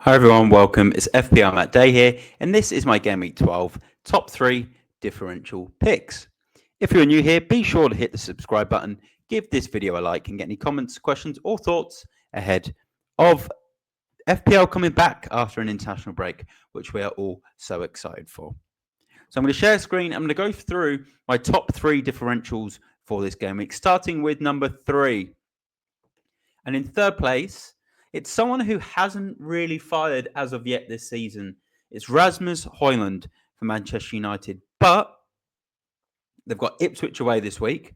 Hi everyone, welcome. It's FPLMattDay here, and this is my Game Week 12 Top 3 Differential Picks. If you're new here, be sure to hit the subscribe button, give this video a like, and get any comments, questions, or thoughts ahead of FPL coming back after an international break, which we are all so excited for. So I'm going to share a screen. I'm going to go through my top 3 differentials for this game week, starting with number 3. And in third place, it's someone who hasn't really fired as of yet this season. It's Rasmus Højlund for Manchester United. But they've got Ipswich away this week,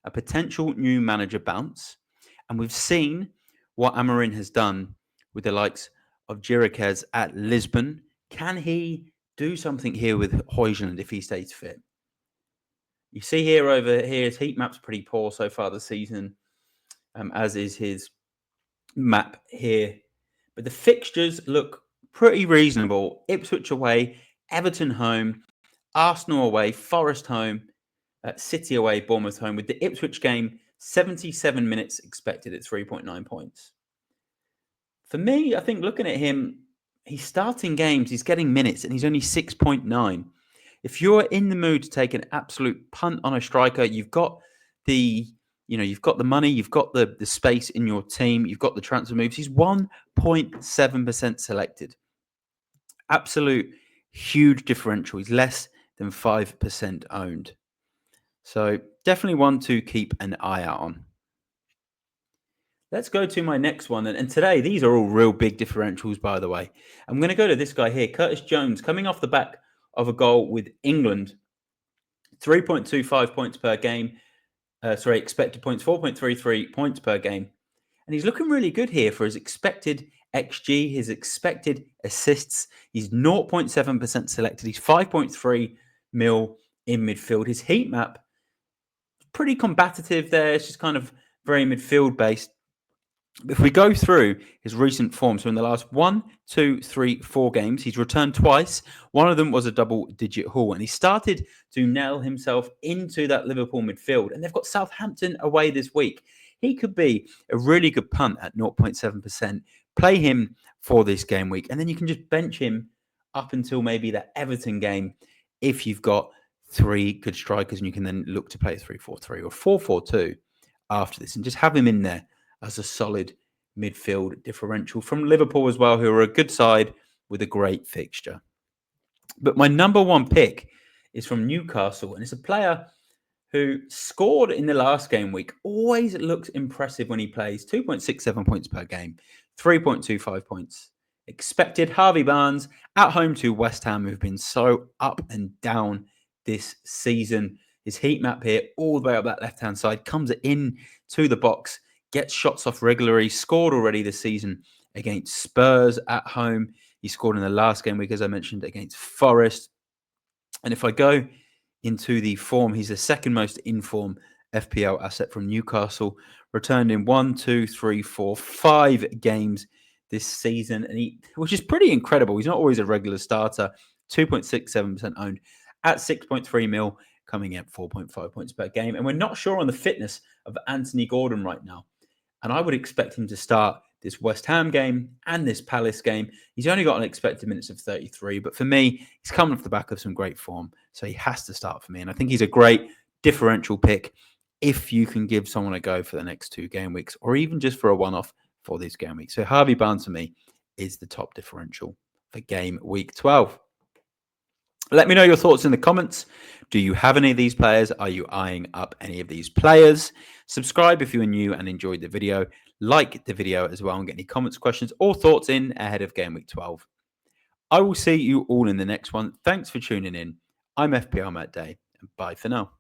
a potential new manager bounce. And we've seen what Amorim has done with the likes of Gyökeres at Lisbon. Can he do something here with Højlund if he stays fit? You see here over here, his heat map's pretty poor so far this season, as is his map here. But the fixtures look pretty reasonable. Ipswich away, Everton home, Arsenal away, Forest home, City away, Bournemouth home. With the Ipswich game, 77 minutes expected at 3.9 points. For me, I think looking at him, he's starting games, he's getting minutes, and he's only 6.9. If you're in the mood to take an absolute punt on a striker, you've got the money, you've got the space in your team, you've got the transfer moves. He's 1.7% selected. Absolute huge differential. He's less than 5% owned. So definitely one to keep an eye out on. Let's go to my next one. And today, these are all real big differentials, by the way. I'm going to go to this guy here, Curtis Jones, coming off the back of a goal with England. 3.25 points per game. Expected points, 4.33 points per game. And he's looking really good here for his expected XG, his expected assists. He's 0.7% selected. He's 5.3 mil in midfield. His heat map, pretty combative there. It's just kind of very midfield based. If we go through his recent form, so in the last 1, 2, 3, 4 games, he's returned twice. One of them was a double-digit haul, and he started to nail himself into that Liverpool midfield. And they've got Southampton away this week. He could be a really good punt at 0.7%. Play him for this game week, and then you can just bench him up until maybe that Everton game if you've got 3 good strikers, and you can then look to play 3-4-3 or 4-4-2 after this, and just have him in there as a solid midfield differential from Liverpool as well, who are a good side with a great fixture. But my number 1 pick is from Newcastle, and it's a player who scored in the last game week. Always looks impressive when he plays. 2.67 points per game, 3.25 points expected. Harvey Barnes at home to West Ham, who've been so up and down this season. His heat map here, all the way up that left-hand side, comes in to the box, gets shots off regularly, scored already this season against Spurs at home. He scored in the last game week, as I mentioned, against Forest. And if I go into the form, he's the second most in-form FPL asset from Newcastle. Returned in 1, 2, 3, 4, 5 games this season, which is pretty incredible. He's not always a regular starter. 2.67% owned at 6.3 mil, coming in 4.5 points per game. And we're not sure on the fitness of Anthony Gordon right now. And I would expect him to start this West Ham game and this Palace game. He's only got an expected minutes of 33. But for me, he's coming off the back of some great form. So he has to start for me. And I think he's a great differential pick if you can give someone a go for the next 2 game weeks, or even just for a one-off for this game week. So Harvey Barnes for me is the top differential for game week 12. Let me know your thoughts in the comments. Do you have any of these players? Are you eyeing up any of these players? Subscribe if you are new and enjoyed the video. Like the video as well and get any comments, questions, or thoughts in ahead of game week 12. I will see you all in the next one. Thanks for tuning in. I'm FPLMattDay, and bye for now.